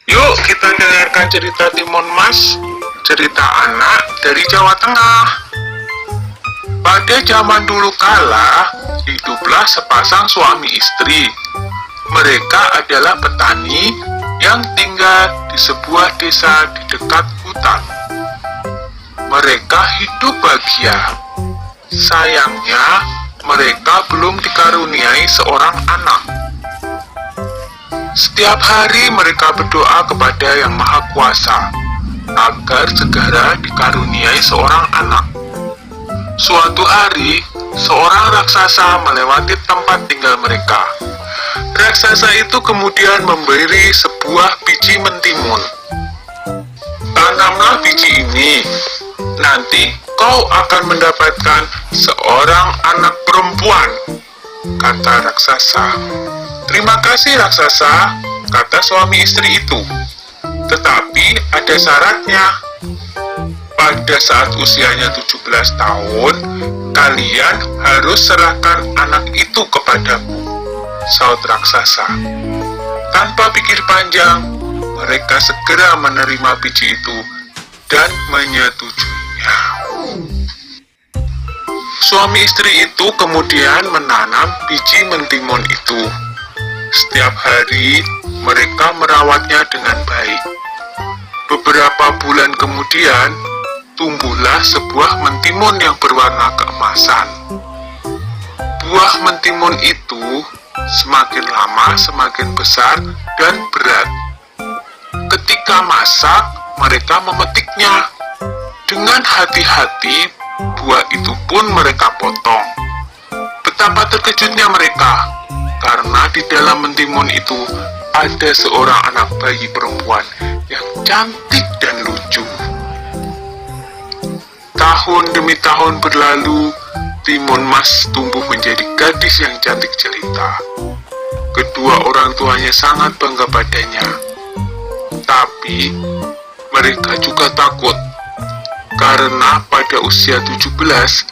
Yuk kita dengarkan cerita Timun Mas, cerita anak dari Jawa Tengah. Pada zaman dulu kala, hiduplah sepasang suami istri. Mereka adalah petani yang tinggal di sebuah desa di dekat hutan. Mereka hidup bahagia. Sayangnya, mereka belum dikaruniai seorang anak. Setiap hari mereka berdoa kepada Yang Maha Kuasa agar segera dikaruniai seorang anak. Suatu hari, seorang raksasa melewati tempat tinggal mereka. Raksasa itu kemudian memberi sebuah biji mentimun. Tanamlah biji ini, nanti kau akan mendapatkan seorang anak perempuan, kata raksasa. Terima kasih raksasa, kata suami istri itu. Tetapi ada syaratnya. Pada saat usianya 17 tahun, kalian harus serahkan anak itu kepadaku, saut raksasa. Tanpa pikir panjang, mereka segera menerima biji itu dan menyetujuinya. Suami istri itu kemudian menanam biji mentimun itu. Setiap hari, mereka merawatnya dengan baik. Beberapa bulan kemudian, tumbuhlah sebuah mentimun yang berwarna keemasan. Buah mentimun itu semakin lama semakin besar dan berat. Ketika masak, mereka memetiknya. Dengan hati-hati, buah itu pun mereka potong. Betapa terkejutnya mereka, karena di dalam mentimun itu ada seorang anak bayi perempuan yang cantik dan lucu. Tahun demi tahun berlalu, Timun Mas tumbuh menjadi gadis yang cantik jelita. Kedua orang tuanya sangat bangga padanya. Tapi, mereka juga takut, karena pada usia 17,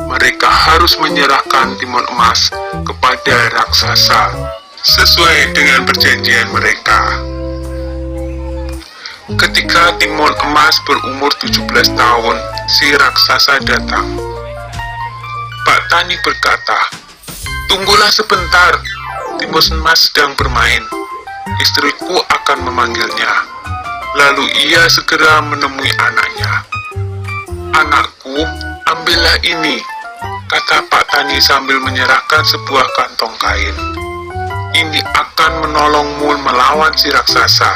mereka harus menyerahkan timun emas kepada raksasa sesuai dengan perjanjian mereka. Ketika timun emas berumur 17 tahun, si raksasa datang. Pak Tani berkata, "Tunggulah sebentar, timun emas sedang bermain. Istriku akan memanggilnya." Lalu ia segera menemui anaknya. "Anakku, ambillah ini," kata Pak Tani sambil menyerahkan sebuah kantong kain. "Ini akan menolongmu melawan si raksasa.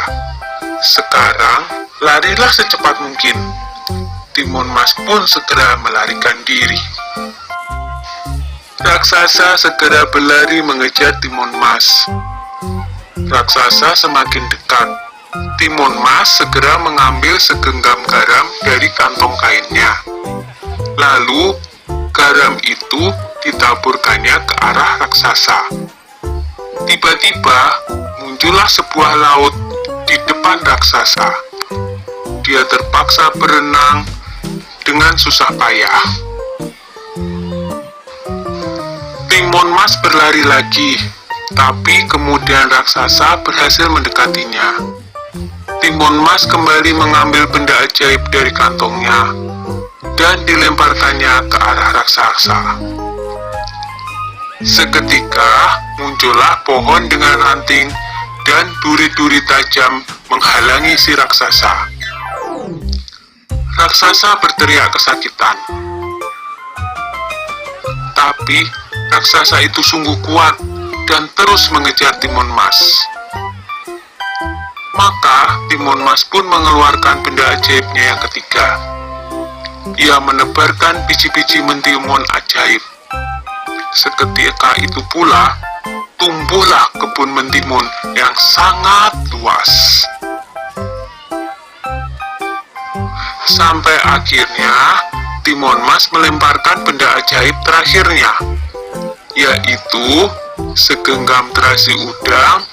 Sekarang, larilah secepat mungkin." Timun Mas pun segera melarikan diri. Raksasa segera berlari mengejar Timun Mas. Raksasa semakin dekat. Timun Mas segera mengambil segenggam garam dari kantong kainnya. Lalu, garam itu ditaburkannya ke arah raksasa. Tiba-tiba, muncullah sebuah laut di depan raksasa. Dia terpaksa berenang dengan susah payah. Timun Mas berlari lagi, tapi kemudian raksasa berhasil mendekatinya. Timun Mas kembali mengambil benda ajaib dari kantongnya dan dilemparkannya ke arah raksasa. Seketika muncullah pohon dengan ranting dan duri-duri tajam menghalangi si raksasa. Raksasa berteriak kesakitan. Tapi raksasa itu sungguh kuat dan terus mengejar Timun Mas. Maka Timun Mas pun mengeluarkan benda ajaibnya yang ketiga. Ia menebarkan biji-biji mentimun ajaib. Seketika itu pula, tumbuhlah kebun mentimun yang sangat luas. Sampai akhirnya, Timun Mas melemparkan benda ajaib terakhirnya, yaitu segenggam terasi udang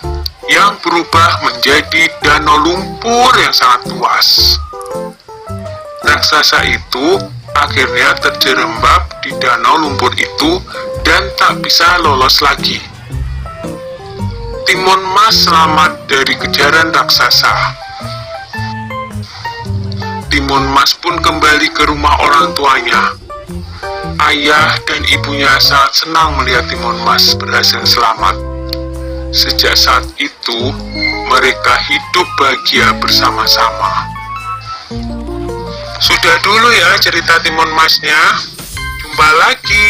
yang berubah menjadi danau lumpur yang sangat luas. Raksasa itu akhirnya terjerembab di danau lumpur itu dan tak bisa lolos lagi. Timun Mas selamat dari kejaran raksasa. Timun Mas pun kembali ke rumah orang tuanya. Ayah dan ibunya sangat senang melihat Timun Mas berhasil selamat. Sejak saat itu, mereka hidup bahagia bersama-sama. Sudah dulu ya cerita Timun Masnya. Jumpa lagi.